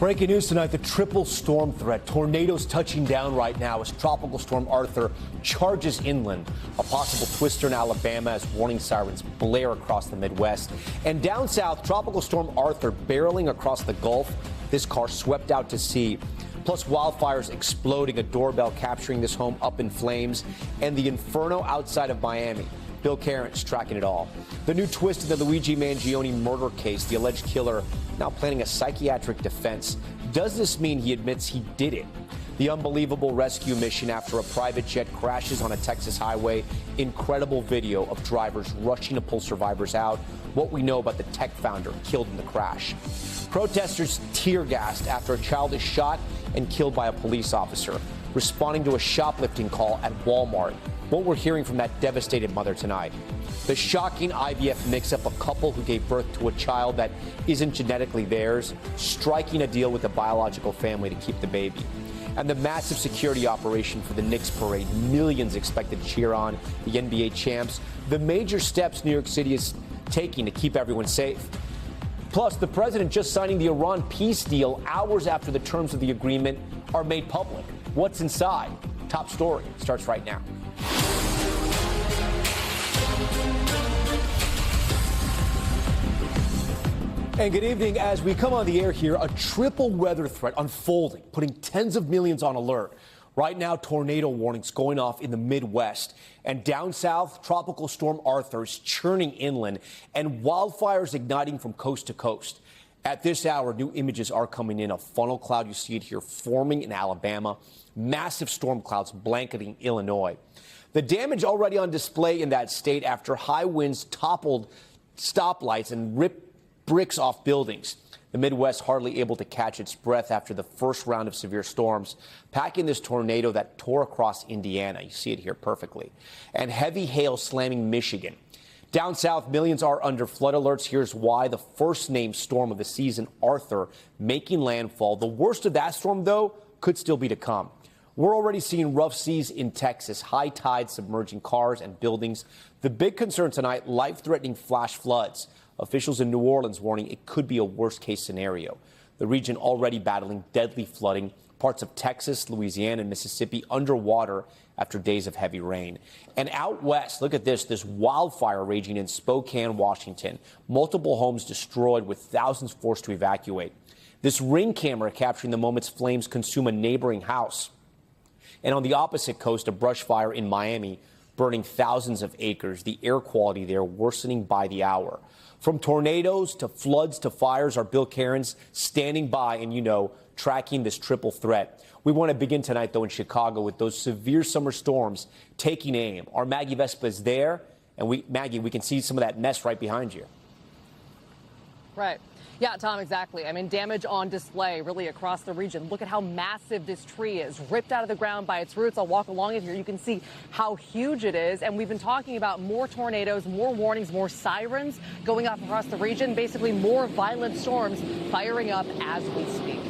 Breaking news tonight, the triple storm threat. Tornadoes touching down right now as Tropical Storm Arthur charges inland. A possible twister in Alabama as warning sirens blare across the Midwest. And down south, Tropical Storm Arthur barreling across the Gulf. This car swept out to sea. Plus wildfires exploding, a doorbell capturing this home up in flames, and the inferno outside of Miami. Bill Cairns tracking it all. The new twist in the Luigi Mangione murder case, the alleged killer now planning a psychiatric defense. Does this mean he admits he did it? The unbelievable rescue mission after a private jet crashes on a Texas highway. Incredible video of drivers rushing to pull survivors out. What we know about the tech founder killed in the crash. Protesters tear gassed after a child is shot and killed by a police officer, responding to a shoplifting call at Walmart. What we're hearing from that devastated mother tonight. The shocking IVF mix-up, a couple who gave birth to a child that isn't genetically theirs, striking a deal with the biological family to keep the baby. And the massive security operation for the Knicks parade. Millions expected to cheer on the NBA champs. The major steps New York City is taking to keep everyone safe. Plus, the president just signing the Iran peace deal hours after the terms of the agreement are made public. What's inside? Top story starts right now. And good evening. As we come on the air here, a triple weather threat unfolding, putting tens of millions on alert. Right now, tornado warnings going off in the Midwest. And down south, Tropical Storm Arthur is churning inland and wildfires igniting from coast to coast. At this hour, new images are coming in. A funnel cloud, you see it here, forming in Alabama. Massive storm clouds blanketing Illinois. The damage already on display in that state after high winds toppled stoplights and ripped bricks off buildings. The Midwest hardly able to catch its breath after the first round of severe storms, packing this tornado that tore across Indiana. You see it here perfectly. And heavy hail slamming Michigan. Down south, millions are under flood alerts. Here's why. The first named storm of the season, Arthur, making landfall. The worst of that storm, though, could still be to come. We're already seeing rough seas in Texas, high tide submerging cars and buildings. The big concern tonight, life-threatening flash floods. Officials in New Orleans warning it could be a worst-case scenario. The region already battling deadly flooding. Parts of Texas, Louisiana, and Mississippi underwater after days of heavy rain. And out west, look at this wildfire raging in Spokane, Washington. Multiple homes destroyed with thousands forced to evacuate. This Ring camera capturing the moments flames consume a neighboring house. And on the opposite coast, a brush fire in Miami, burning thousands of acres. The air quality there worsening by the hour. From tornadoes to floods to fires, our Bill Cairns standing by and, tracking this triple threat. We want to begin tonight, though, in Chicago with those severe summer storms taking aim. Our Maggie Vespa is there, and Maggie, we can see some of that mess right behind you. Right. Yeah, Tom, exactly. I mean, damage on display really across the region. Look at how massive this tree is, ripped out of the ground by its roots. I'll walk along it here. You can see how huge it is. And we've been talking about more tornadoes, more warnings, more sirens going off across the region, basically more violent storms firing up as we speak.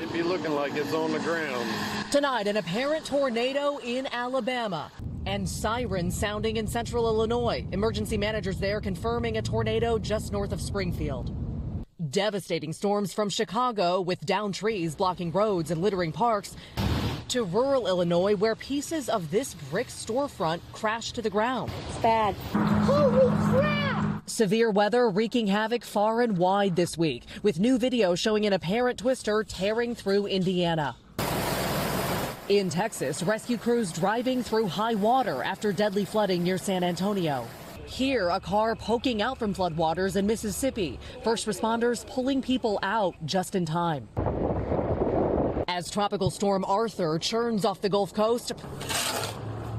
It be looking like it's on the ground. Tonight, an apparent tornado in Alabama. And sirens sounding in central Illinois. Emergency managers there confirming a tornado just north of Springfield. Devastating storms from Chicago with downed trees blocking roads and littering parks to rural Illinois where pieces of this brick storefront crashed to the ground. It's bad. Holy crap! Severe weather wreaking havoc far and wide this week with new video showing an apparent twister tearing through Indiana. In Texas, rescue crews driving through high water after deadly flooding near San Antonio. Here, a car poking out from floodwaters in Mississippi. First responders pulling people out just in time. As Tropical Storm Arthur churns off the Gulf Coast,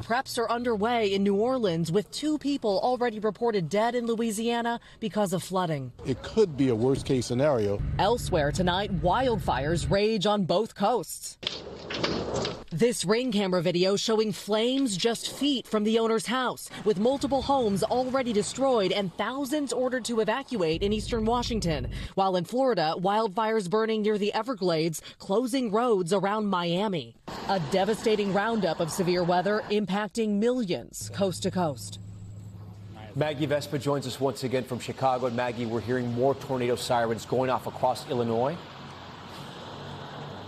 preps are underway in New Orleans with 2 people already reported dead in Louisiana because of flooding. It could be a worst-case scenario. Elsewhere tonight, wildfires rage on both coasts. This Ring camera video showing flames just feet from the owner's house, with multiple homes already destroyed and thousands ordered to evacuate in eastern Washington. While in Florida, wildfires burning near the Everglades, closing roads around Miami. A devastating roundup of severe weather impacting millions coast to coast. Maggie Vespa joins us once again from Chicago. And Maggie, we're hearing more tornado sirens going off across Illinois.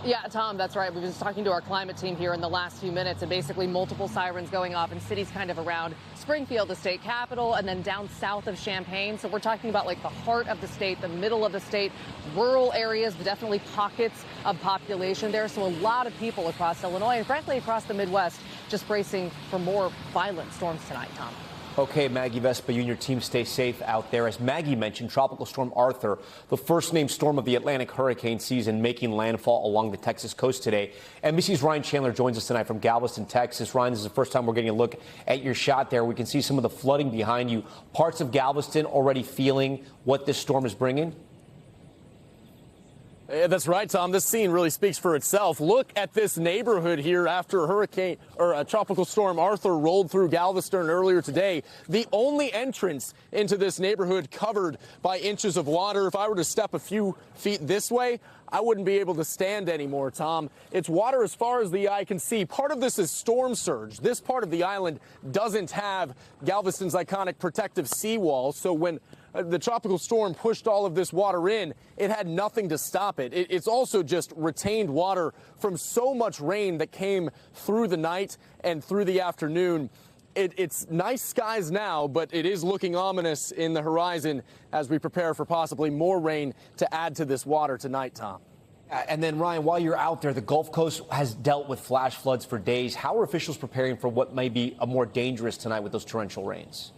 Yeah, Tom, that's right. We've been talking to our climate team here in the last few minutes, and basically multiple sirens going off in cities kind of around Springfield, the state capital, and then down south of Champaign. So we're talking about like the heart of the state, the middle of the state, rural areas, but definitely pockets of population there. So a lot of people across Illinois and frankly across the Midwest just bracing for more violent storms tonight, Tom. Okay, Maggie Vespa, you and your team stay safe out there. As Maggie mentioned, Tropical Storm Arthur, the first named storm of the Atlantic hurricane season, making landfall along the Texas coast today. NBC's Ryan Chandler joins us tonight from Galveston, Texas. Ryan, this is the first time we're getting a look at your shot there. We can see some of the flooding behind you. Parts of Galveston already feeling what this storm is bringing? That's right, Tom. This scene really speaks for itself. Look at this neighborhood here after Tropical Storm Arthur rolled through Galveston earlier today. The only entrance into this neighborhood covered by inches of water. If I were to step a few feet this way, I wouldn't be able to stand anymore, Tom. It's water as far as the eye can see. Part of this is storm surge. This part of the island doesn't have Galveston's iconic protective seawall, so when the tropical storm pushed all of this water in, it had nothing to stop it. It's also just retained water from so much rain that came through the night and through the afternoon. It's nice skies now, but it is looking ominous in the horizon as we prepare for possibly more rain to add to this water tonight, Tom. And then, Ryan, while you're out there, the Gulf Coast has dealt with flash floods for days. How are officials preparing for what may be a more dangerous tonight with those torrential rains?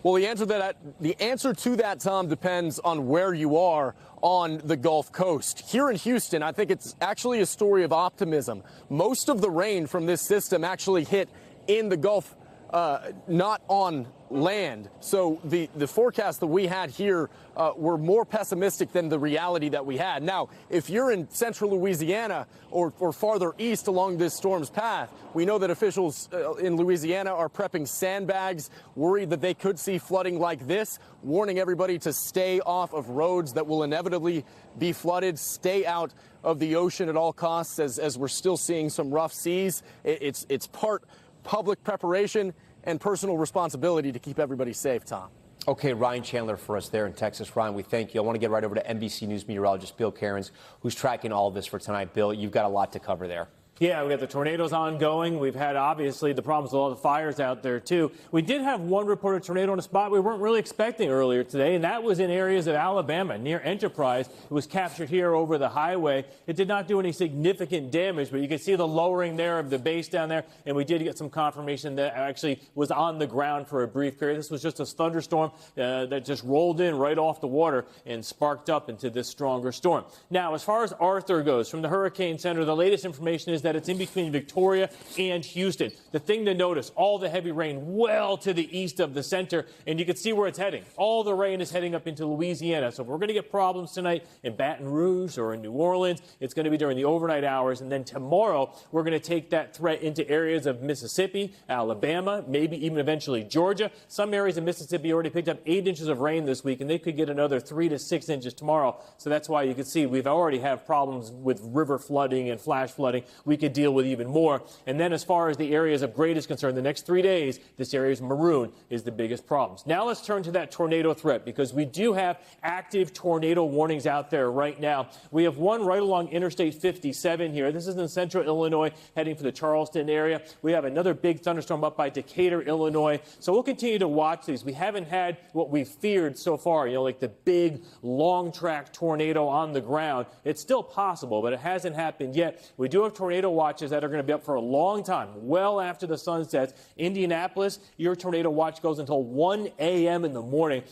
Well, the answer to that, Tom, depends on where you are on the Gulf Coast. Here in Houston, I think it's actually a story of optimism. Most of the rain from this system actually hit in the Gulf, not on land. So the forecast that we had here were more pessimistic than the reality that we had. Now, if you're in central Louisiana or farther east along this storm's path, we know that officials in Louisiana are prepping sandbags, worried that they could see flooding like this, warning everybody to stay off of roads that will inevitably be flooded, stay out of the ocean at all costs as we're still seeing some rough seas. It's part public preparation and personal responsibility to keep everybody safe, Tom. Okay, Ryan Chandler for us there in Texas. Ryan, we thank you. I want to get right over to NBC News meteorologist Bill Cairns, who's tracking all of this for tonight. Bill, you've got a lot to cover there. Yeah, we got the tornadoes ongoing. We've had, obviously, the problems with all the fires out there, too. We did have one reported tornado in a spot we weren't really expecting earlier today, and that was in areas of Alabama near Enterprise. It was captured here over the highway. It did not do any significant damage, but you can see the lowering there of the base down there, and we did get some confirmation that actually was on the ground for a brief period. This was just a thunderstorm that just rolled in right off the water and sparked up into this stronger storm. Now, as far as Arthur goes, from the Hurricane Center, the latest information is that it's in between Victoria and Houston. The thing to notice, all the heavy rain well to the east of the center, and you can see where it's heading. All the rain is heading up into Louisiana. So if we're going to get problems tonight in Baton Rouge or in New Orleans, it's going to be during the overnight hours. And then tomorrow, we're going to take that threat into areas of Mississippi, Alabama, maybe even eventually Georgia. Some areas of Mississippi already picked up 8 inches of rain this week, and they could get another 3 to 6 inches tomorrow. So that's why you can see we've already have problems with river flooding and flash flooding. We could deal with even more. And then as far as the areas of greatest concern, the next 3 days, this area's maroon is the biggest problems. Now let's turn to that tornado threat, because we do have active tornado warnings out there right now. We have one right along Interstate 57 here. This is in central Illinois, heading for the Charleston area. We have another big thunderstorm up by Decatur, Illinois. So we'll continue to watch these. We haven't had what we feared so far, like the big long track tornado on the ground. It's still possible, but it hasn't happened yet. We do have tornado watches that are going to be up for a long time, well after the sun sets. Indianapolis, your tornado watch goes until 1 a.m. in the morning.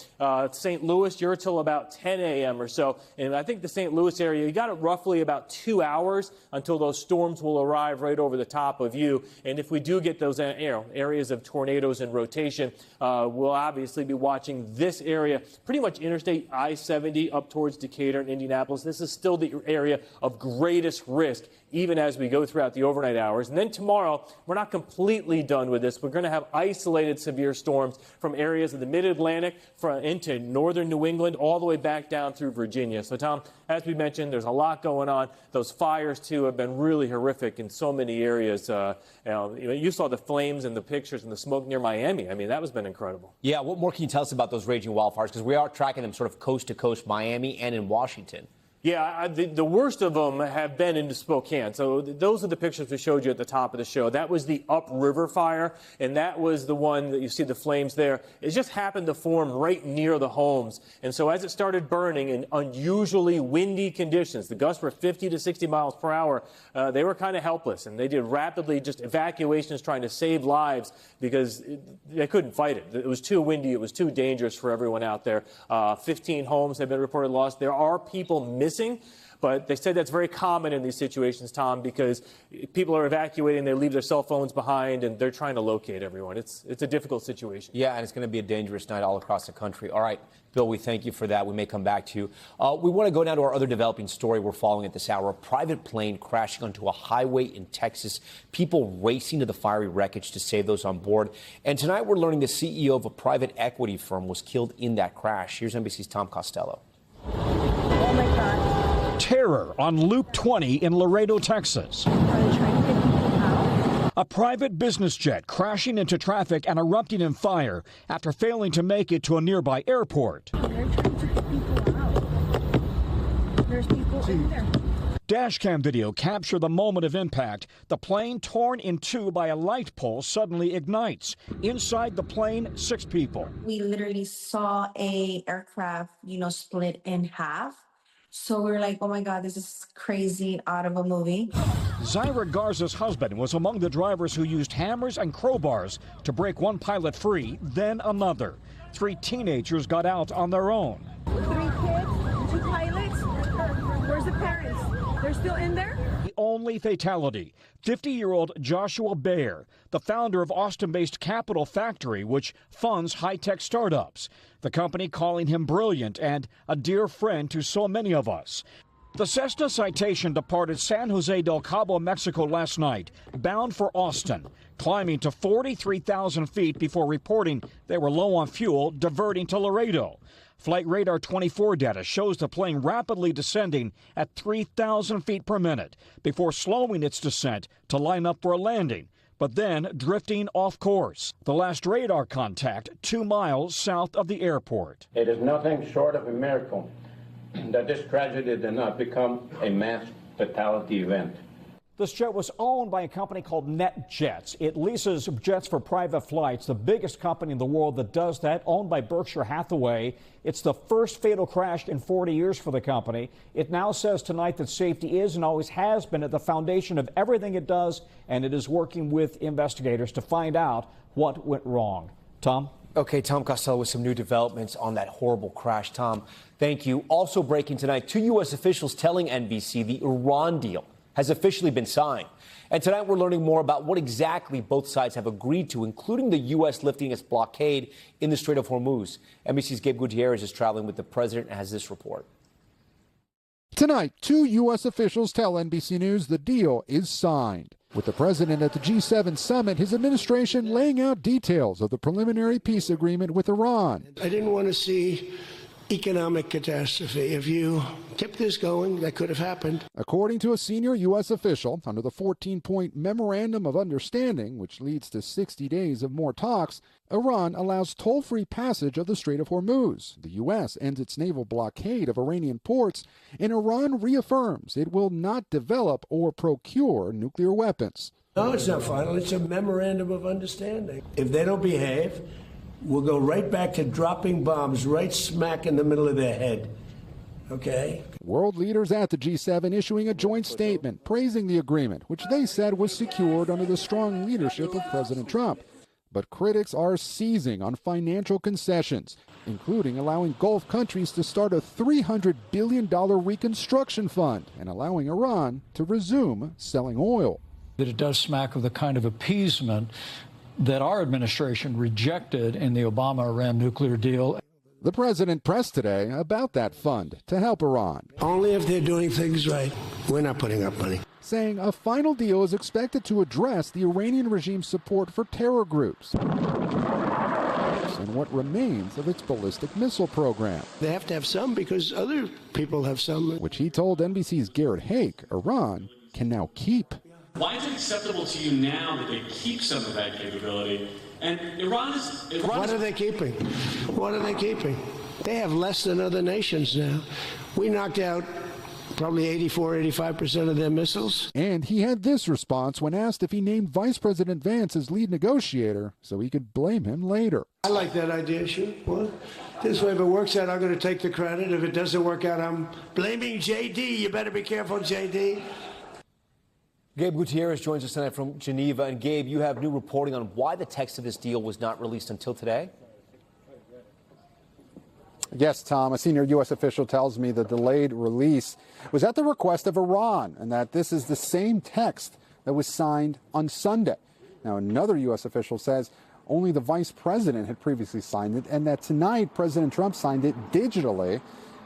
St. Louis, you're till about 10 a.m. or so. And I think the St. Louis area, you got it roughly about 2 hours until those storms will arrive right over the top of you. And if we do get those areas of tornadoes in rotation, we'll obviously be watching this area, pretty much Interstate I-70 up towards Decatur and Indianapolis. This is still the area of greatest risk, even as we go throughout the overnight hours. And then tomorrow, we're not completely done with this. We're going to have isolated severe storms from areas of the mid-Atlantic into northern New England, all the way back down through Virginia. So, Tom, as we mentioned, there's a lot going on. Those fires, too, have been really horrific in so many areas. You saw the flames and the pictures and the smoke near Miami. I mean, that has been incredible. Yeah, what more can you tell us about those raging wildfires? Because we are tracking them sort of coast to coast, Miami and in Washington. Yeah, the worst of them have been in Spokane. So those are the pictures we showed you at the top of the show. That was the upriver fire, and that was the one that you see the flames there. It just happened to form right near the homes. And so as it started burning in unusually windy conditions, the gusts were 50 to 60 miles per hour, they were kind of helpless. And they did rapidly just evacuations trying to save lives because they couldn't fight it. It was too windy. It was too dangerous for everyone out there. 15 homes have been reported lost. There are people missing. But they said that's very common in these situations, Tom, because people are evacuating, they leave their cell phones behind, and they're trying to locate everyone. It's a difficult situation. Yeah, and it's going to be a dangerous night all across the country. All right, Bill, we thank you for that. We may come back to you. We want to go now to our other developing story we're following at this hour. A private plane crashing onto a highway in Texas. People racing to the fiery wreckage to save those on board. And tonight we're learning the CEO of a private equity firm was killed in that crash. Here's NBC's Tom Costello. Oh my God. Terror on Loop 20 in Laredo, Texas. Are they trying to get people out? A private business jet crashing into traffic and erupting in fire after failing to make it to a nearby airport. They're trying to get people out. There's people in there. Dashcam video captured the moment of impact. The plane, torn in two by a light pole, suddenly ignites. Inside the plane, 6 people. We literally saw a aircraft, split in half. So we were like, oh my God, this is crazy, out of a movie. Zaira Garza's husband was among the drivers who used hammers and crowbars to break one pilot free, then another. 3 teenagers got out on their own. 3 kids, 2 pilots. Where's the parents? They're still in there? The only fatality, 50-year-old Joshua Baer, the founder of Austin-based Capital Factory, which funds high-tech startups. The company calling him brilliant and a dear friend to so many of us. The Cessna Citation departed San Jose del Cabo, Mexico last night, bound for Austin, climbing to 43,000 feet before reporting they were low on fuel, diverting to Laredo. Flight Radar 24 data shows the plane rapidly descending at 3,000 feet per minute before slowing its descent to line up for a landing, but then drifting off course. The last radar contact 2 miles south of the airport. It is nothing short of a miracle that this tragedy did not become a mass fatality event. This jet was owned by a company called NetJets. It leases jets for private flights, the biggest company in the world that does that, owned by Berkshire Hathaway. It's the first fatal crash in 40 years for the company. It now says tonight that safety is and always has been at the foundation of everything it does, and it is working with investigators to find out what went wrong. Tom? Okay, Tom Costello with some new developments on that horrible crash. Tom, thank you. Also breaking tonight, 2 U.S. officials telling NBC the Iran deal has officially been signed. And tonight we're learning more about what exactly both sides have agreed to, including the U.S. lifting its blockade in the Strait of Hormuz. NBC's Gabe Gutierrez is traveling with the president and has this report. Tonight, 2 U.S. officials tell NBC News the deal is signed. With the president at the G7 summit, his administration laying out details of the preliminary peace agreement with Iran. I didn't want to see economic catastrophe. If you kept this going, that could have happened. According to a senior U.S. official, under the 14-point memorandum of understanding, which leads to 60 days of more talks, Iran allows toll-free passage of the Strait of Hormuz. The U.S. ends its naval blockade of Iranian ports, and Iran reaffirms it will not develop or procure nuclear weapons. No, it's not final. It's a memorandum of understanding. If they don't behave, we'll go right back to dropping bombs right smack in the middle of their head. Okay? World leaders at the G7 issuing a joint statement praising the agreement, which they said was secured under the strong leadership of President Trump. But critics are seizing on financial concessions, including allowing Gulf countries to start a $300 billion reconstruction fund and allowing Iran to resume selling oil. That it does smack of the kind of appeasement that our administration rejected in the Obama-Iran nuclear deal. The president pressed today about that fund to help Iran. Only if they're doing things right. We're not putting up money. Saying a final deal is expected to address the Iranian regime's support for terror groups and what remains of its ballistic missile program. They have to have some because other people have some. Which he told NBC's Garrett Hake Iran can now keep. Why is it acceptable to you now that they keep some of that capability? And Iran is... What are they keeping? What are they keeping? They have less than other nations now. We knocked out probably 85% of their missiles. And he had this response when asked if he named Vice President Vance as lead negotiator so he could blame him later. I like that idea, sure. Well, this way, if it works out, I'm going to take the credit. If it doesn't work out, I'm blaming JD. You better be careful, JD. Gabe Gutierrez joins us tonight from Geneva. And Gabe, you have new reporting on why the text of this deal was not released until today? Yes, Tom, a senior U.S. official tells me the delayed release was at the request of Iran and that this is the same text that was signed on Sunday. Now, another U.S. official says only the vice president had previously signed it and that tonight President Trump signed it digitally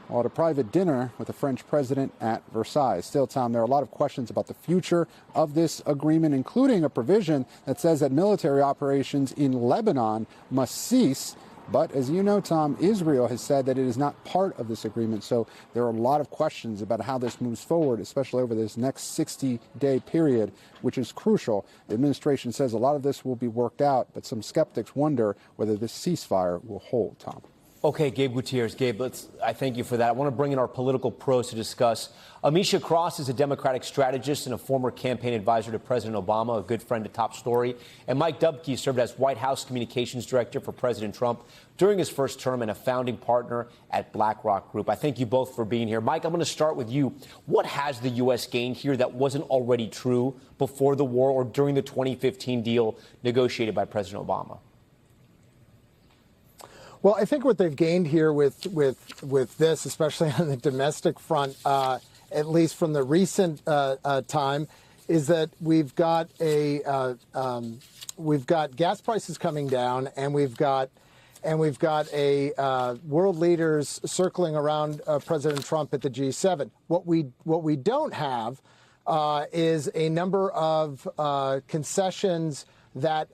while at a private dinner with the French president at Versailles. Still, Tom, there are a lot of questions about the future of this agreement, including a provision that says that military operations in Lebanon must cease. But as you know, Tom, Israel has said that it is not part of this agreement. So there are a lot of questions about how this moves forward, especially over this next 60-day period, which is crucial. The administration says a lot of this will be worked out, but some skeptics wonder whether this ceasefire will hold, Tom. Okay, Gabe Gutierrez. Gabe, I thank you for that. I want to bring in our political pros to discuss. Amisha Cross is a Democratic strategist and a former campaign advisor to President Obama, a good friend to Top Story. And Mike Dubke served as White House communications director for President Trump during his first term and a founding partner at BlackRock Group. I thank you both for being here. Mike, I'm going to start with you. What has the U.S. gained here that wasn't already true before the war or during the 2015 deal negotiated by President Obama? Well, I think what they've gained here with this, especially on the domestic front, at least from the recent time, is that we've got gas prices coming down, and we've got a world leaders circling around President Trump at the G7. What we don't have is a number of concessions that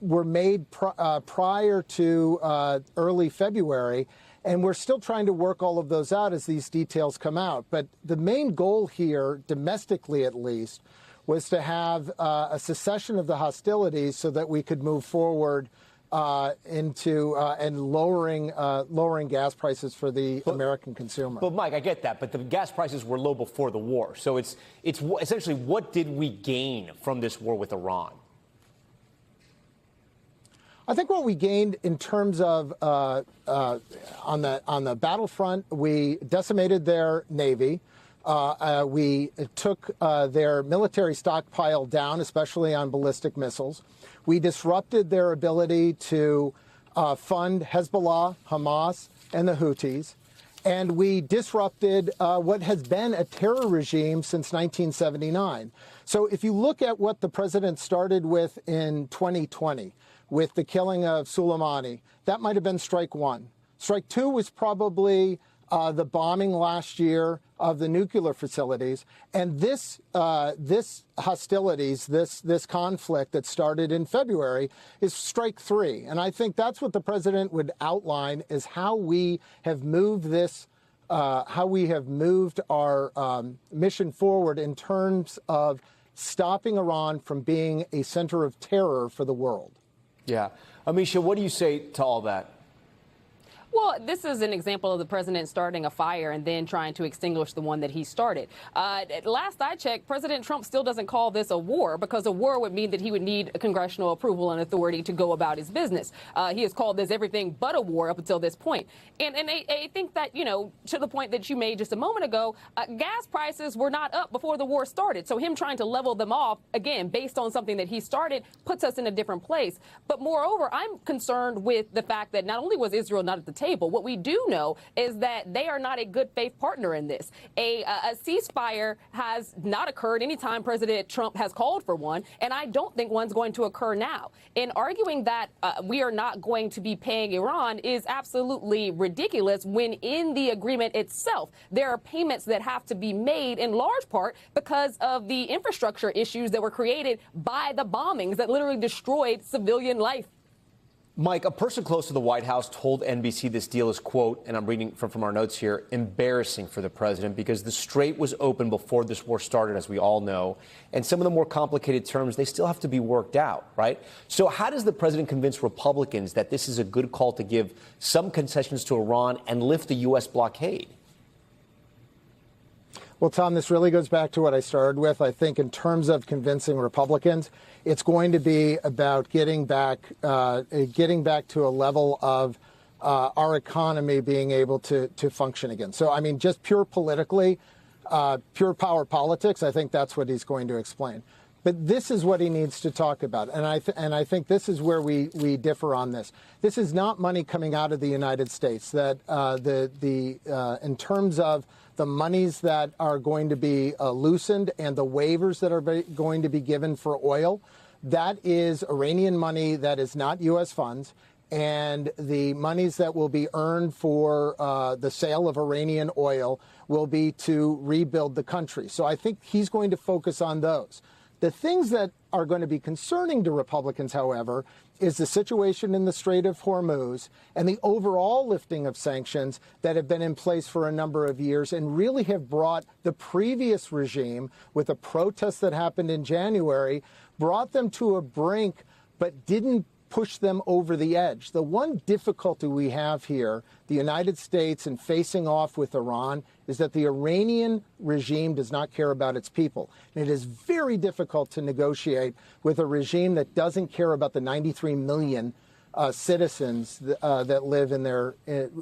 were made prior to early February, and we're still trying to work all of those out as these details come out. But the main goal here, domestically at least, was to have a cessation of the hostilities so that we could move forward into and lowering gas prices for the American consumer. But Mike, I get that, but the gas prices were low before the war. So it's essentially, what did we gain from this war with Iran? I think what we gained in terms of on the battlefront, we decimated their Navy. We took their military stockpile down, especially on ballistic missiles. We disrupted their ability to fund Hezbollah, Hamas, and the Houthis. And we disrupted what has been a terror regime since 1979. So if you look at what the president started with in 2020, with the killing of Soleimani, that might have been strike one. Strike two was probably the bombing last year of the nuclear facilities, and this hostilities, this conflict that started in February is strike three. And I think that's what the president would outline is how we have moved this, how we have moved our mission forward in terms of stopping Iran from being a center of terror for the world. Yeah. Amisha, what do you say to all that? Well, this is an example of the president starting a fire and then trying to extinguish the one that he started. Last I checked, President Trump still doesn't call this a war because a war would mean that he would need congressional approval and authority to go about his business. He has called this everything but a war up until this point. And I think that, you know, to the point that you made just a moment ago, gas prices were not up before the war started. So him trying to level them off, again, based on something that he started, puts us in a different place. But moreover, I'm concerned with the fact that not only was Israel not at the table, what we do know is that they are not a good faith partner in this. A ceasefire has not occurred anytime President Trump has called for one, and I don't think one's going to occur now. In arguing that we are not going to be paying Iran is absolutely ridiculous when in the agreement itself there are payments that have to be made in large part because of the infrastructure issues that were created by the bombings that literally destroyed civilian life. Mike, a person close to the White House told NBC this deal is, quote, and I'm reading from our notes here, embarrassing for the president because the Strait was open before this war started, as we all know. And some of the more complicated terms, they still have to be worked out, right? So how does the president convince Republicans that this is a good call to give some concessions to Iran and lift the U.S. blockade? Well, Tom, this really goes back to what I started with. I think in terms of convincing Republicans, it's going to be about getting back to a level of our economy being able to function again. So, I mean, just pure politically, pure power politics, I think that's what he's going to explain. But this is what he needs to talk about. And I think this is where we differ on this. This is not money coming out of the United States. That in terms of the monies that are going to be loosened and the waivers that are going to be given for oil, that is Iranian money that is not U.S. funds. And the monies that will be earned for the sale of Iranian oil will be to rebuild the country. So I think he's going to focus on those. The things that are going to be concerning to Republicans, however, is the situation in the Strait of Hormuz and the overall lifting of sanctions that have been in place for a number of years and really have brought the previous regime, with the protests that happened in January, brought them to a brink but didn't push them over the edge. The one difficulty we have here, the United States, in facing off with Iran, is that the Iranian regime does not care about its people. And it is very difficult to negotiate with a regime that doesn't care about the 93 million citizens that live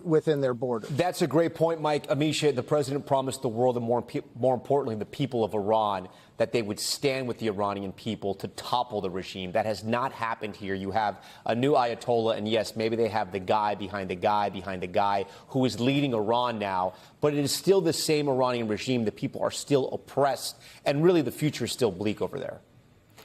within their borders. That's a great point, Mike. Amisha, the president promised the world, and more importantly, the people of Iran, that they would stand with the Iranian people to topple the regime. That has not happened here. You have a new Ayatollah, and yes, maybe they have the guy behind the guy behind the guy who is leading Iran now, but it is still the same Iranian regime. The people are still oppressed, and really the future is still bleak over there.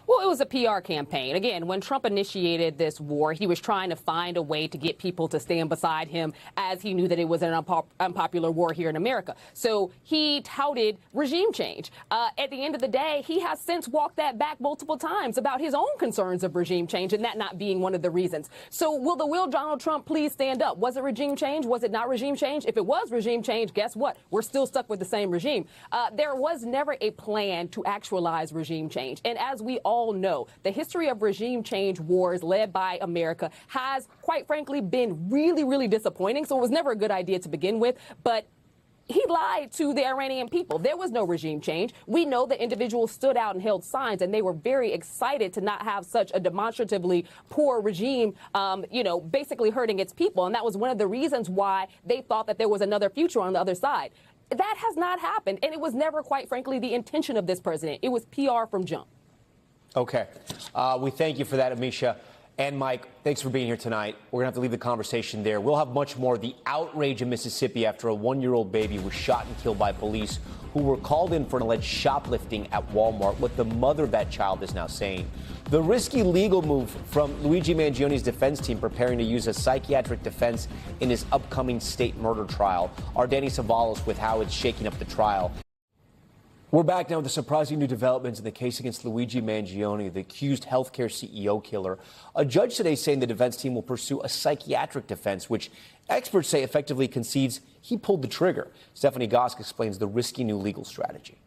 Well, it was a PR campaign. Again, when Trump initiated this war, he was trying to find a way to get people to stand beside him, as he knew that it was an unpopular war here in America. So he touted regime change. At the end of the day, he has since walked that back multiple times about his own concerns of regime change, and that not being one of the reasons. So will Donald Trump please stand up? Was it regime change? Was it not regime change? If it was regime change, guess what? We're still stuck with the same regime. There was never a plan to actualize regime change. And as we all know, the history of regime change wars led by America has, quite frankly, been really, really disappointing. So it was never a good idea to begin with. But he lied to the Iranian people. There was no regime change. We know that individuals stood out and held signs, and they were very excited to not have such a demonstratively poor regime, basically hurting its people. And that was one of the reasons why they thought that there was another future on the other side. That has not happened. And it was never, quite frankly, the intention of this president. It was PR from jump. Okay. We thank you for that, Amisha. And Mike, thanks for being here tonight. We're going to have to leave the conversation there. We'll have much more. The outrage in Mississippi after a 1-year-old baby was shot and killed by police who were called in for an alleged shoplifting at Walmart, what the mother of that child is now saying. The risky legal move from Luigi Mangioni's defense team preparing to use a psychiatric defense in his upcoming state murder trial. Our Danny Savalas with how it's shaking up the trial. We're back now with the surprising new developments in the case against Luigi Mangioni, the accused healthcare CEO killer. A judge today saying the defense team will pursue a psychiatric defense, which experts say effectively concedes he pulled the trigger. Stephanie Gosk explains the risky new legal strategy.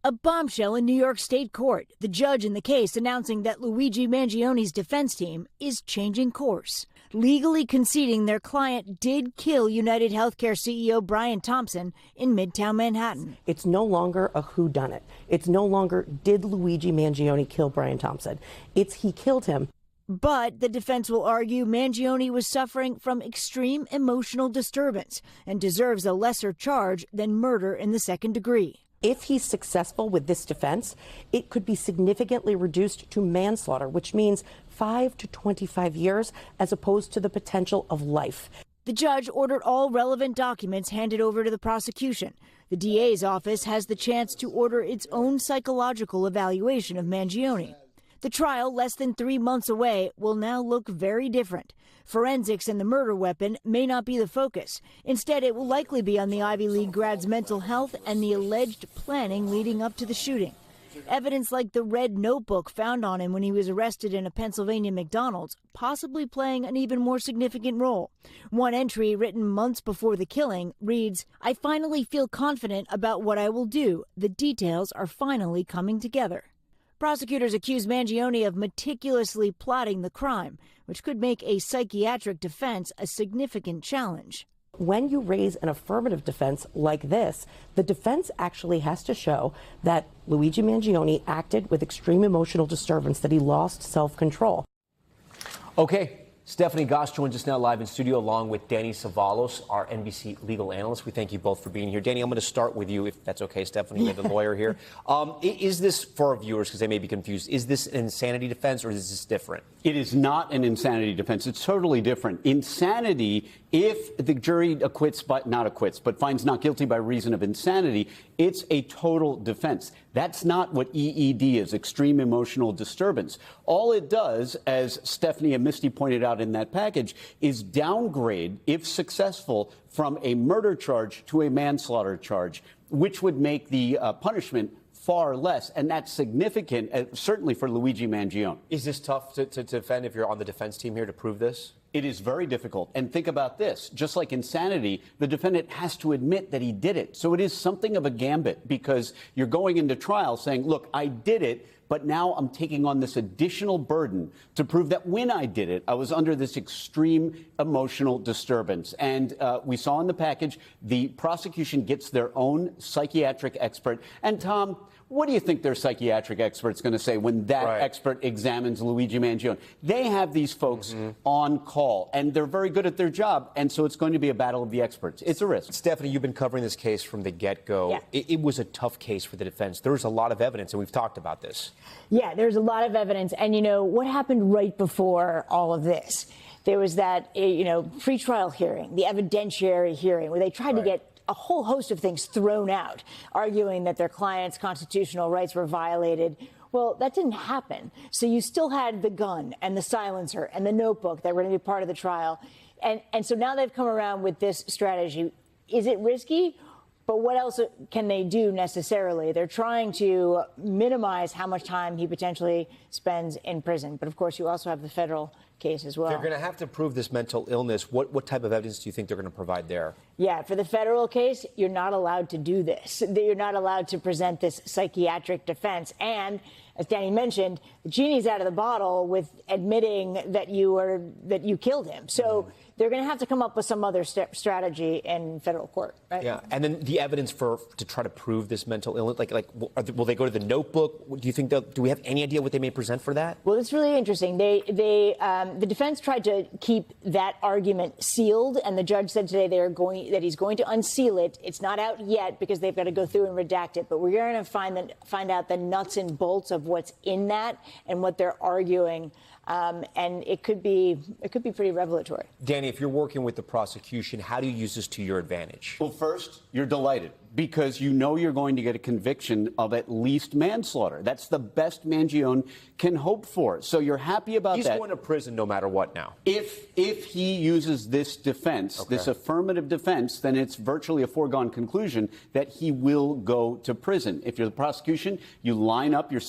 A bombshell in New York State Court. The judge in the case announcing that Luigi Mangioni's defense team is changing course, legally conceding their client did kill United Healthcare CEO Brian Thompson in Midtown Manhattan. It's no longer a whodunit. It's no longer did Luigi Mangioni kill Brian Thompson. It's he killed him. But the defense will argue Mangioni was suffering from extreme emotional disturbance and deserves a lesser charge than murder in the second degree. If he's successful with this defense, it could be significantly reduced to manslaughter, which means 5 to 25 years as opposed to the potential of life. The judge ordered all relevant documents handed over to the prosecution. The DA's office has the chance to order its own psychological evaluation of Mangioni. The trial, less than 3 months away, will now look very different. Forensics and the murder weapon may not be the focus. Instead, it will likely be on the Ivy League grad's mental health and the alleged planning leading up to the shooting. Evidence like the red notebook found on him when he was arrested in a Pennsylvania McDonald's, possibly playing an even more significant role. One entry written months before the killing reads, "I finally feel confident about what I will do. The details are finally coming together." Prosecutors accuse Mangioni of meticulously plotting the crime, which could make a psychiatric defense a significant challenge. When you raise an affirmative defense like this, the defense actually has to show that Luigi Mangione acted with extreme emotional disturbance, that he lost self-control. Okay. Stephanie Goss joins us now live in studio along with Danny Savalos, our NBC legal analyst. We thank you both for being here. Danny, I'm going to start with you, if that's okay, Stephanie, you're the lawyer here. Is this, for our viewers, because they may be confused, is this an insanity defense or is this different? It is not an insanity defense. It's totally different. Insanity, if the jury acquits, but finds not guilty by reason of insanity, it's a total defense. That's not what EED is, extreme emotional disturbance. All it does, as Stephanie and Misty pointed out in that package, is downgrade, if successful, from a murder charge to a manslaughter charge, which would make the punishment far less, and that's significant, certainly for Luigi Mangione. Is this tough to defend if you're on the defense team here to prove this? It is very difficult. And think about this. Just like insanity, the defendant has to admit that he did it. So it is something of a gambit because you're going into trial saying, look, I did it, but now I'm taking on this additional burden to prove that when I did it, I was under this extreme emotional disturbance. And we saw in the package, the prosecution gets their own psychiatric expert. And Tom, what do you think their psychiatric expert's going to say when that expert examines Luigi Mangione? They have these folks on call, and they're very good at their job, and so it's going to be a battle of the experts. It's a risk. Stephanie, you've been covering this case from the get-go. Yeah. It was a tough case for the defense. There's a lot of evidence, and we've talked about this. Yeah, there's a lot of evidence. And, you know, what happened right before all of this? There was that, pretrial hearing, the evidentiary hearing, where they tried to get a whole host of things thrown out, arguing that their client's constitutional rights were violated. Well, that didn't happen. So you still had the gun and the silencer and the notebook that were going to be part of the trial. And so now they've come around with this strategy. Is it risky? But what else can they do necessarily? They're trying to minimize how much time he potentially spends in prison. But, of course, you also have the federal case as well. They're going to have to prove this mental illness. What type of evidence do you think they're going to provide there? Yeah, for the federal case, you're not allowed to do this. You're not allowed to present this psychiatric defense. And as Danny mentioned, the genie's out of the bottle with admitting that you killed him. So they're going to have to come up with some other strategy in federal court, right? Yeah, and then the evidence to try to prove this mental illness, will they go to the notebook? Do you think do we have any idea what they may present for that? Well, it's really interesting. The defense tried to keep that argument sealed, and the judge said today that he's going to unseal it. It's not out yet because they've got to go through and redact it, but we're going to find out the nuts and bolts of what's in that and what they're arguing. And it could be pretty revelatory. Danny, if you're working with the prosecution, how do you use this to your advantage? Well, first, you're delighted because you know you're going to get a conviction of at least manslaughter. That's the best Mangione can hope for. So you're happy about that. He's going to prison no matter what now. If he uses this defense, this affirmative defense, then it's virtually a foregone conclusion that he will go to prison. If you're the prosecution, you line up your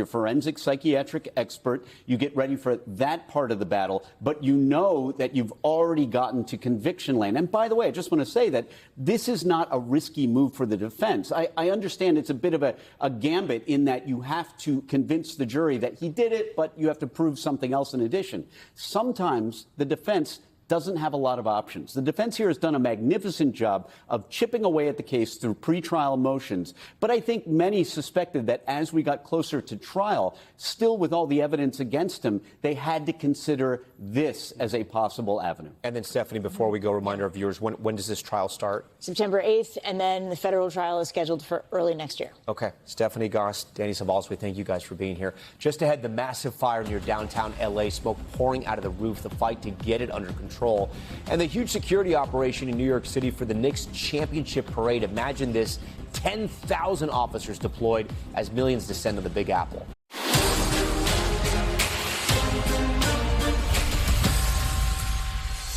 forensic psychiatric expert, you get ready for that part of the battle, but you know that you've already gotten to conviction lane. And by the way, I just want to say that this is not a risky move for the defense. I understand it's a bit of a gambit in that you have to convince the jury that he did it, but you have to prove something else in addition. Sometimes the defense doesn't have a lot of options. The defense here has done a magnificent job of chipping away at the case through pretrial motions. But I think many suspected that as we got closer to trial, still with all the evidence against him, they had to consider this as a possible avenue. And then, Stephanie, before we go, reminder of viewers, when does this trial start? September 8th, and then the federal trial is scheduled for early next year. Okay. Stephanie Goss, Danny Savalos, we thank you guys for being here. Just ahead, the massive fire near downtown L.A., smoke pouring out of the roof, the fight to get it under control. And the huge security operation in New York City for the Knicks championship parade. Imagine this, 10,000 officers deployed as millions descend on the Big Apple.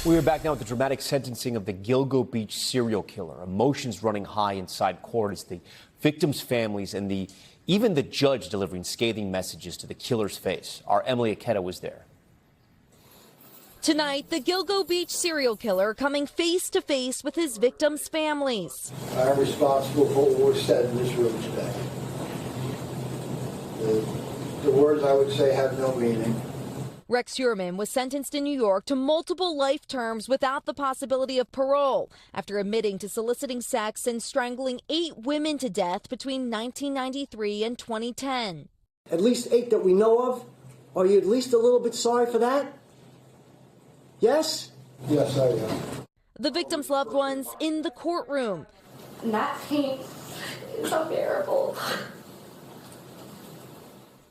We are back now with the dramatic sentencing of the Gilgo Beach serial killer. Emotions running high inside court as the victims' families and even the judge delivering scathing messages to the killer's face. Our Emily Aketa was there. Tonight, the Gilgo Beach serial killer coming face to face with his victims' families. I'm responsible for what was said in this room today. The words I would say have no meaning. Rex Heuermann was sentenced in New York to multiple life terms without the possibility of parole after admitting to soliciting sex and strangling 8 women to death between 1993 and 2010. At least 8 that we know of. Are you at least a little bit sorry for that? Yes? Yes, I am. The victims' loved ones in the courtroom. That pain is unbearable.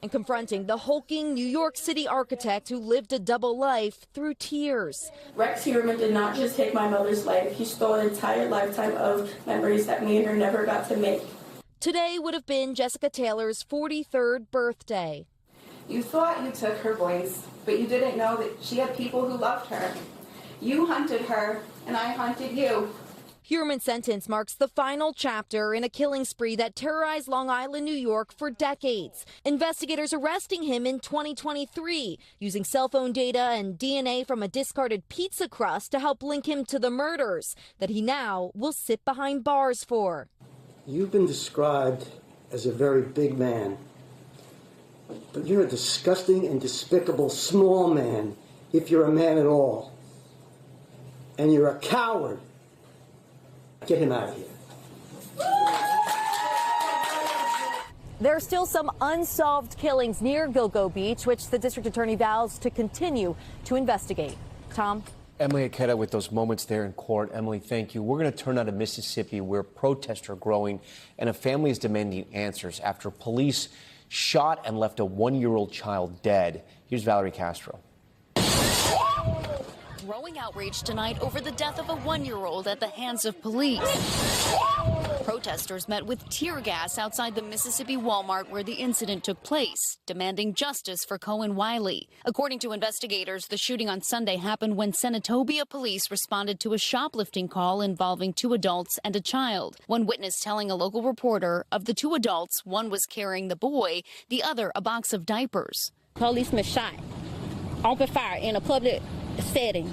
And confronting the hulking New York City architect who lived a double life through tears. Rex Heuermann did not just take my mother's life. He stole an entire lifetime of memories that me and her never got to make. Today would have been Jessica Taylor's 43rd birthday. You thought you took her voice, but you didn't know that she had people who loved her. You hunted her, and I hunted you. Heuermann's sentence marks the final chapter in a killing spree that terrorized Long Island, New York for decades. Investigators arresting him in 2023, using cell phone data and DNA from a discarded pizza crust to help link him to the murders that he now will sit behind bars for. You've been described as a very big man, but you're a disgusting and despicable small man, if you're a man at all. And you're a coward. Get him out of here. There are still some unsolved killings near Gilgo Beach, which the district attorney vows to continue to investigate. Tom? Emily Aketa with those moments there in court. Emily, thank you. We're going to turn out to Mississippi, where protests are growing and a family is demanding answers after police shot and left a 1-year-old child dead. Here's Valerie Castro. Growing outrage tonight over the death of a 1-year-old at the hands of police. Protesters met with tear gas outside the Mississippi Walmart where the incident took place, demanding justice for Cohen Wiley. According to investigators, the shooting on Sunday happened when Senatobia police responded to a shoplifting call involving 2 adults and a child. One witness telling a local reporter of the 2 adults, one was carrying the boy, the other a box of diapers. Policeman shot, open fire in a public setting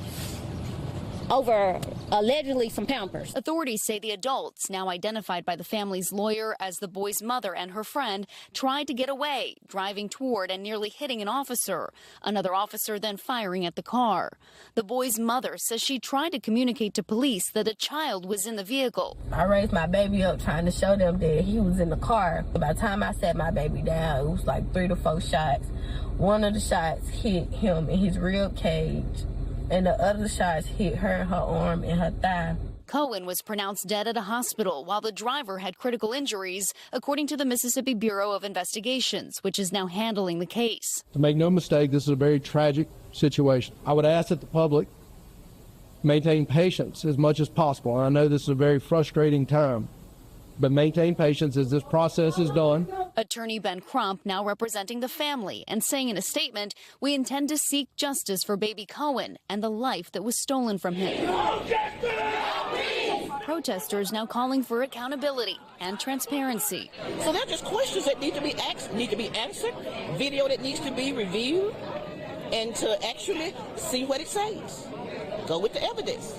over allegedly some Pampers. Authorities say the adults, now identified by the family's lawyer as the boy's mother and her friend, tried to get away, driving toward and nearly hitting an officer. Another officer then firing at the car. The boy's mother says she tried to communicate to police that a child was in the vehicle. I raised my baby up trying to show them that he was in the car. By the time I set my baby down, it was like 3 to 4 shots. One of the shots hit him in his rib cage, and the other shots hit her in her arm and her thigh. Cohen was pronounced dead at a hospital while the driver had critical injuries, according to the Mississippi Bureau of Investigations, which is now handling the case. To make no mistake, this is a very tragic situation. I would ask that the public maintain patience as much as possible. And I know this is a very frustrating time, but maintain patience as this process is done. Attorney Ben Crump now representing the family and saying in a statement, "We intend to seek justice for baby Cohen and the life that was stolen from him." Protesters now calling for accountability and transparency. So they're just questions that need to be answered, video that needs to be reviewed, and to actually see what it says. Go with the evidence.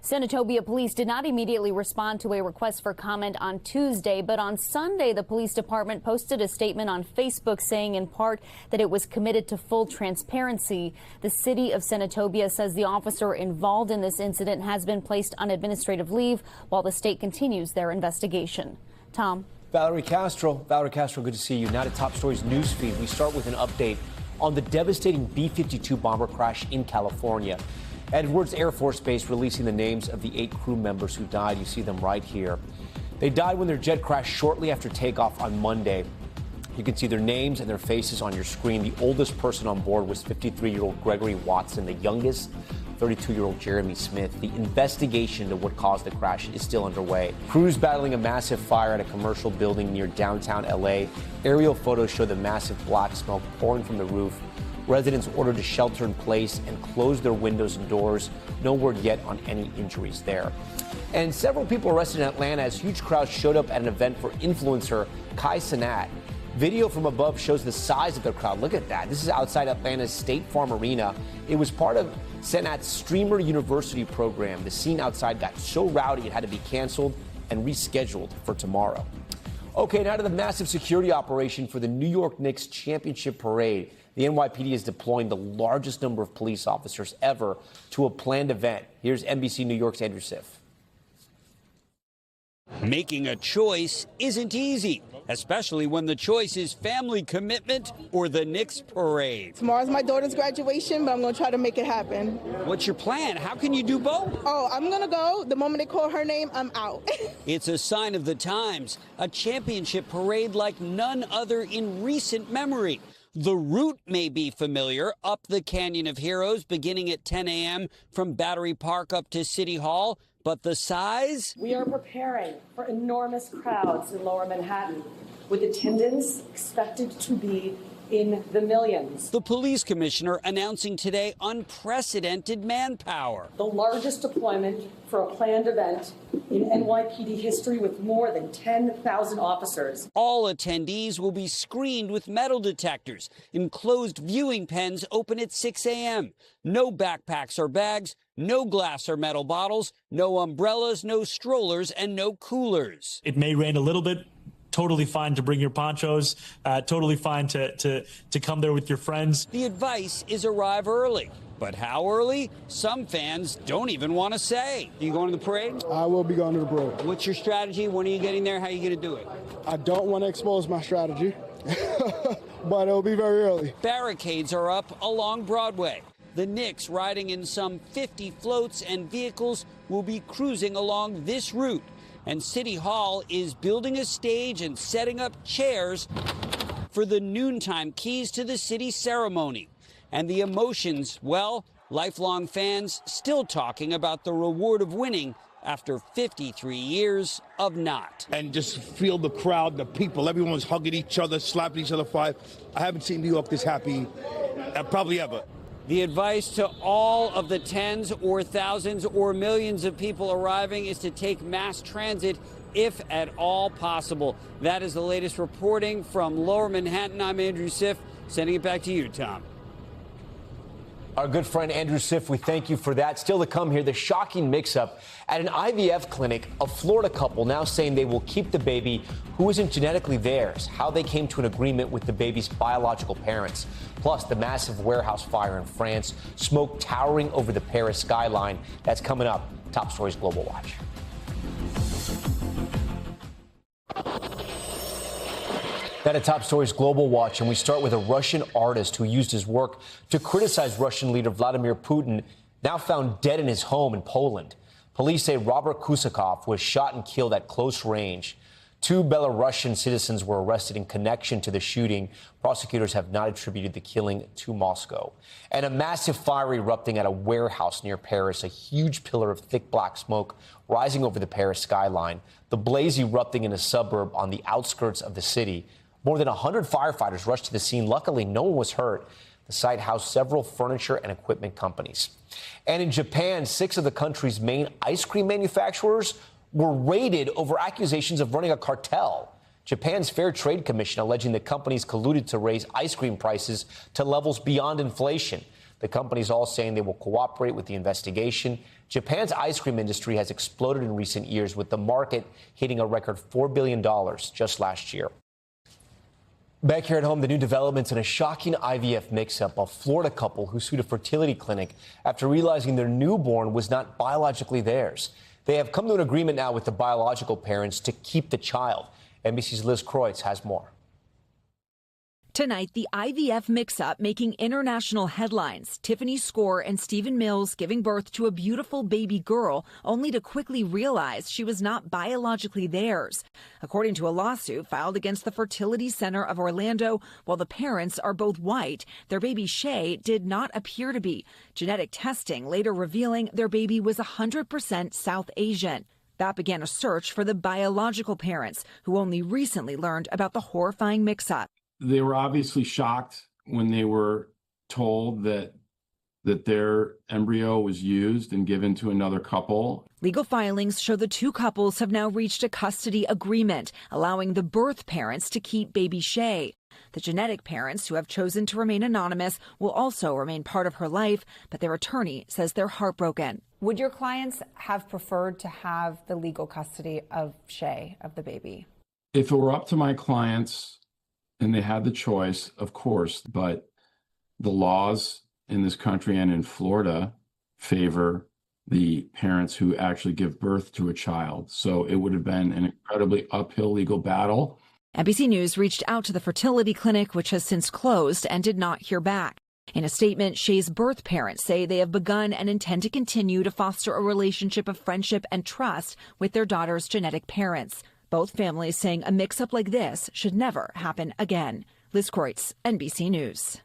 Senatobia police did not immediately respond to a request for comment on Tuesday, but on Sunday, the police department posted a statement on Facebook saying in part that it was committed to full transparency. The city of Senatobia says the officer involved in this incident has been placed on administrative leave while the state continues their investigation. Tom? Valerie Castro, good to see you. Now to Top Stories newsfeed. We start with an update on the devastating B-52 bomber crash in California. Edwards Air Force Base releasing the names of the 8 crew members who died. You see them right here. They died when their jet crashed shortly after takeoff on Monday. You can see their names and their faces on your screen. The oldest person on board was 53-year-old Gregory Watson. The youngest, 32-year-old Jeremy Smith. The investigation into what caused the crash is still underway. Crews battling a massive fire at a commercial building near downtown L.A. Aerial photos show the massive black smoke pouring from the roof. Residents ordered to shelter in place and close their windows and doors. No word yet on any injuries there. And several people arrested in Atlanta as huge crowds showed up at an event for influencer Kai Cenat. Video from above shows the size of the crowd. Look at that. This is outside Atlanta's State Farm Arena. It was part of Cenat's Streamer University program. The scene outside got so rowdy it had to be canceled and rescheduled for tomorrow. Okay, now to the massive security operation for the New York Knicks championship parade. The NYPD is deploying the largest number of police officers ever to a planned event. Here's NBC New York's Andrew Siff. Making a choice isn't easy, especially when the choice is family commitment or the Knicks parade. Tomorrow's my daughter's graduation, but I'm going to try to make it happen. What's your plan? How can you do both? Oh, I'm going to go. The moment they call her name, I'm out. It's a sign of the times, a championship parade like none other in recent memory. The route may be familiar, up the Canyon of Heroes, beginning at 10 a.m. from Battery Park up to City Hall. But the size? We are preparing for enormous crowds in Lower Manhattan, with attendance expected to be in the millions. The police commissioner announcing today unprecedented manpower. The largest deployment for a planned event in NYPD history, with more than 10,000 officers. All attendees will be screened with metal detectors. Enclosed viewing pens open at 6 a.m. No backpacks or bags, no glass or metal bottles, no umbrellas, no strollers, and no coolers. It may rain a little bit. Totally fine to bring your ponchos, totally fine to come there with your friends. The advice is arrive early. But how early? Some fans don't even want to say. Are you going to the parade? I will be going to the parade. What's your strategy? When are you getting there? How are you going to do it? I don't want to expose my strategy, but it'll be very early. Barricades are up along Broadway. The Knicks, riding in some 50 floats and vehicles, will be cruising along this route. And City Hall is building a stage and setting up chairs for the noontime keys to the city ceremony. And the emotions, well, lifelong fans still talking about the reward of winning after 53 years of not. And just feel the crowd, the people, everyone's hugging each other, slapping each other. I haven't seen New York this happy probably ever. The advice to all of the tens or thousands or millions of people arriving is to take mass transit if at all possible. That is the latest reporting from Lower Manhattan. I'm Andrew Siff, sending it back to you, Tom. Our good friend Andrew Siff, we thank you for that. Still to come here, the shocking mix-up at an IVF clinic. A Florida couple now saying they will keep the baby who isn't genetically theirs. How they came to an agreement with the baby's biological parents. Plus, the massive warehouse fire in France. Smoke towering over the Paris skyline. That's coming up. Top Stories Global Watch. That at Top Stories Global Watch, and we start with a Russian artist who used his work to criticize Russian leader Vladimir Putin, now found dead in his home in Poland. Police say Robert Kusakov was shot and killed at close range. 2 Belarusian citizens were arrested in connection to the shooting. Prosecutors have not attributed the killing to Moscow. And a massive fire erupting at a warehouse near Paris, a huge pillar of thick black smoke rising over the Paris skyline. The blaze erupting in a suburb on the outskirts of the city. More than 100 firefighters rushed to the scene. Luckily, no one was hurt. The site housed several furniture and equipment companies. And in Japan, 6 of the country's main ice cream manufacturers were raided over accusations of running a cartel. Japan's Fair Trade Commission alleging the companies colluded to raise ice cream prices to levels beyond inflation. The companies all saying they will cooperate with the investigation. Japan's ice cream industry has exploded in recent years, with the market hitting a record $4 billion just last year. Back here at home, the new developments in a shocking IVF mix-up. A Florida couple who sued a fertility clinic after realizing their newborn was not biologically theirs. They have come to an agreement now with the biological parents to keep the child. NBC's Liz Kreutz has more. Tonight, the IVF mix-up making international headlines. Tiffany Score and Stephen Mills giving birth to a beautiful baby girl, only to quickly realize she was not biologically theirs. According to a lawsuit filed against the Fertility Center of Orlando, while the parents are both white, their baby Shay did not appear to be. Genetic testing later revealing their baby was 100% South Asian. That began a search for the biological parents, who only recently learned about the horrifying mix-up. They were obviously shocked when they were told that their embryo was used and given to another couple. Legal filings show the 2 couples have now reached a custody agreement, allowing the birth parents to keep baby Shay. The genetic parents, who have chosen to remain anonymous, will also remain part of her life, but their attorney says they're heartbroken. Would your clients have preferred to have the legal custody of Shay, of the baby? If it were up to my clients and they had the choice, of course, but the laws in this country and in Florida favor the parents who actually give birth to a child. So it would have been an incredibly uphill legal battle. NBC News reached out to the fertility clinic, which has since closed, and did not hear back. In a statement, Shay's birth parents say they have begun and intend to continue to foster a relationship of friendship and trust with their daughter's genetic parents. Both families saying a mix-up like this should never happen again. Liz Kreutz, NBC News.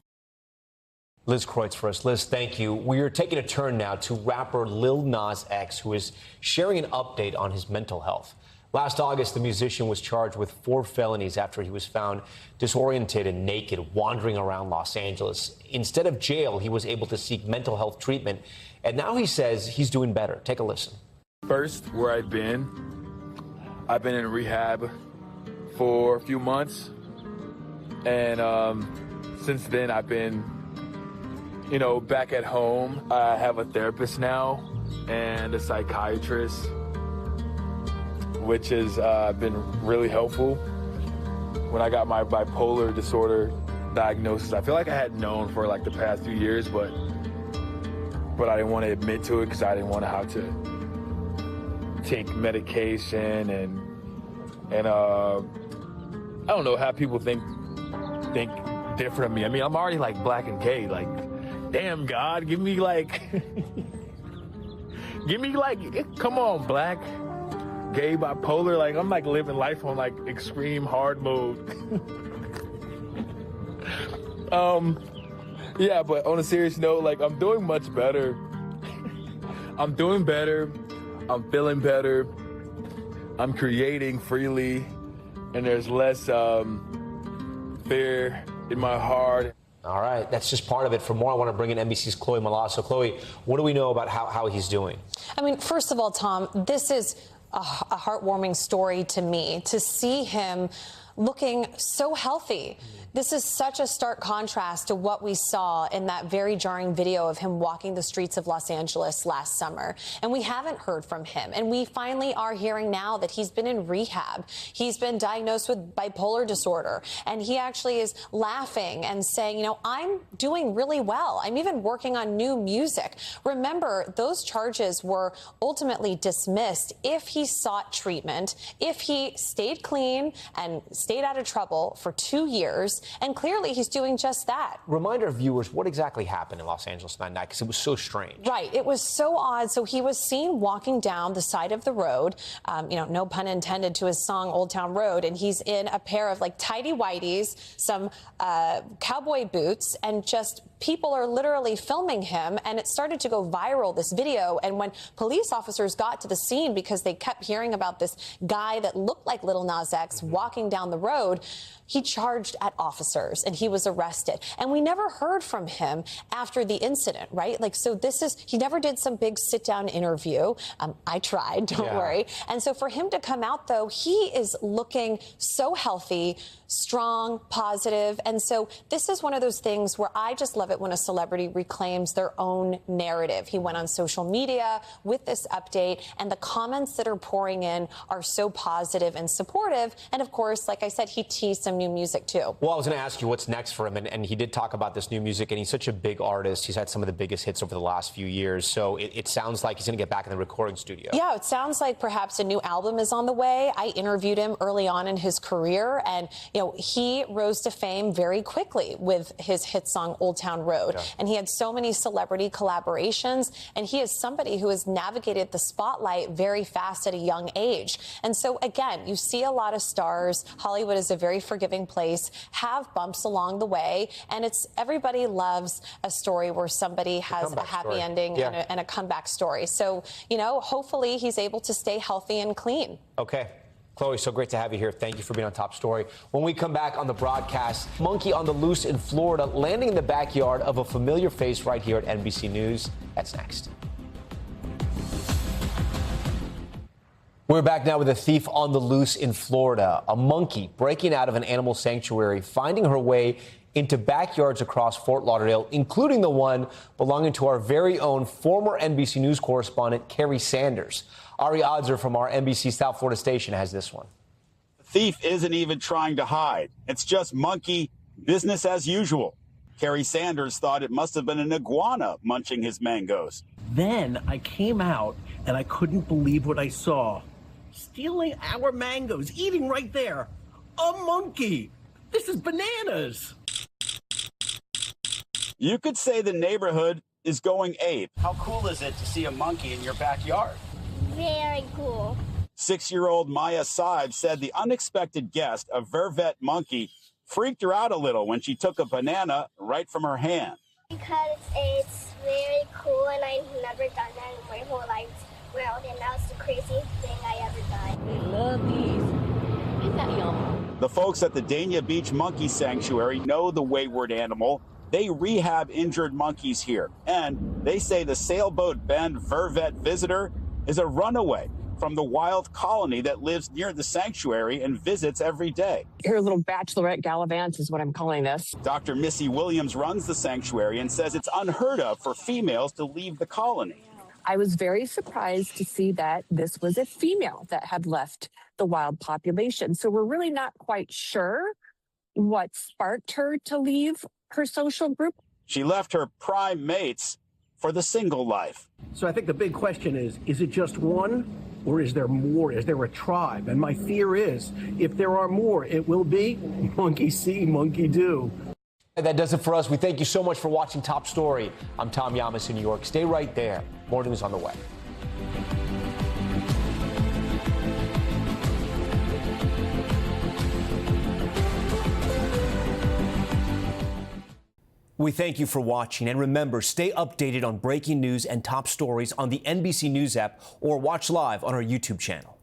Liz Kreutz for us. Liz, thank you. We are taking a turn now to rapper Lil Nas X, who is sharing an update on his mental health. Last August, the musician was charged with 4 felonies after he was found disoriented and naked wandering around Los Angeles. Instead of jail, he was able to seek mental health treatment, and now he says he's doing better. Take a listen. First, where I've been in rehab for a few months, and since then I've been, back at home. I have a therapist now and a psychiatrist, which has been really helpful. When I got my bipolar disorder diagnosis, I feel like I had known for like the past few years, but I didn't want to admit to it because I didn't want to have to take medication and I don't know, have people think different of me. I mean, I'm already like black and gay. Like, damn, God, give me like, come on, black, gay, bipolar. Like, I'm like living life on like extreme hard mode. Yeah, but on a serious note, like, I'm doing much better. I'm doing better. I'm feeling better. I'm creating freely, and there's less fear in my heart. All right, that's just part of it. For more, I want to bring in NBC's Chloe Malasso. Chloe, what do we know about how he's doing? I mean, first of all, Tom, this is a heartwarming story to me, to see him looking so healthy. This is such a stark contrast to what we saw in that very jarring video of him walking the streets of Los Angeles last summer. And we haven't heard from him. And we finally are hearing now that he's been in rehab. He's been diagnosed with bipolar disorder. And he actually is laughing and saying, I'm doing really well. I'm even working on new music. Remember, those charges were ultimately dismissed if he sought treatment, if he stayed clean and stayed out of trouble for 2 years. And clearly he's doing just that. Reminder of viewers, what exactly happened in Los Angeles that night? Because it was so strange. Right. It was so odd. So he was seen walking down the side of the road, no pun intended to his song Old Town Road. And he's in a pair of like tidy whities, some cowboy boots, and just people are literally filming him, and it started to go viral, this video. And when police officers got to the scene, because they kept hearing about this guy that looked like Lil Nas X walking down the road, he charged at officers and he was arrested. And we never heard from him after the incident, right? Like, so he never did some big sit down interview. I tried, don't worry. And so for him to come out, though, he is looking so healthy, strong, positive. And so this is one of those things where I just love it when a celebrity reclaims their own narrative. He went on social media with this update, and the comments that are pouring in are so positive and supportive. And of course, like I said, he teased some new music too. Well, I was going to ask you what's next for him, and he did talk about this new music, and he's such a big artist. He's had some of the biggest hits over the last few years, so it sounds like he's going to get back in the recording studio. Yeah, it sounds like perhaps a new album is on the way. I interviewed him early on in his career, and he rose to fame very quickly with his hit song Old Town Road. Yeah. And he had so many celebrity collaborations, and he is somebody who has navigated the spotlight very fast at a young age. And so again, you see a lot of stars. Hollywood is a very forgiving place, have bumps along the way, and everybody loves a story where somebody has a happy ending and a comeback story. So, hopefully he's able to stay healthy and clean. Okay. Chloe, so great to have you here. Thank you for being on Top Story. When we come back on the broadcast, monkey on the loose in Florida, landing in the backyard of a familiar face right here at NBC News. That's next. We're back now with a thief on the loose in Florida. A monkey breaking out of an animal sanctuary, finding her way into backyards across Fort Lauderdale, including the one belonging to our very own former NBC News correspondent, Kerry Sanders. Ari Odzer from our NBC South Florida station has this one. thief isn't even trying to hide. It's just monkey business as usual. Kerry Sanders thought it must have been an iguana munching his mangoes. Then I came out and I couldn't believe what I saw. Stealing our mangoes, eating right there. A monkey. This is bananas. You could say the neighborhood is going ape. How cool is it to see a monkey in your backyard? Very cool. 6-year-old Maya Saib said the unexpected guest, a vervet monkey, freaked her out a little when she took a banana right from her hand. Because it's very cool and I've never done that in my whole life world, and that was the craziest thing I ever done. We love these. Isn't that yum? The folks at the Dania Beach Monkey Sanctuary know the wayward animal. They rehab injured monkeys here, and they say the Sailboat Bend vervet visitor is a runaway from the wild colony that lives near the sanctuary and visits every day. Her little bachelorette gallivant is what I'm calling this. Dr. Missy Williams runs the sanctuary and says it's unheard of for females to leave the colony. I was very surprised to see that this was a female that had left the wild population. So we're really not quite sure what sparked her to leave her social group. She left her prime mates for the single life. So I think the big question is it just one or is there more? Is there a tribe? And my fear is if there are more, it will be monkey see, monkey do. And that does it for us. We thank you so much for watching Top Story. I'm Tom Llamas in New York. Stay right there. More news on the way. We thank you for watching, and remember, stay updated on breaking news and top stories on the NBC News app or watch live on our YouTube channel.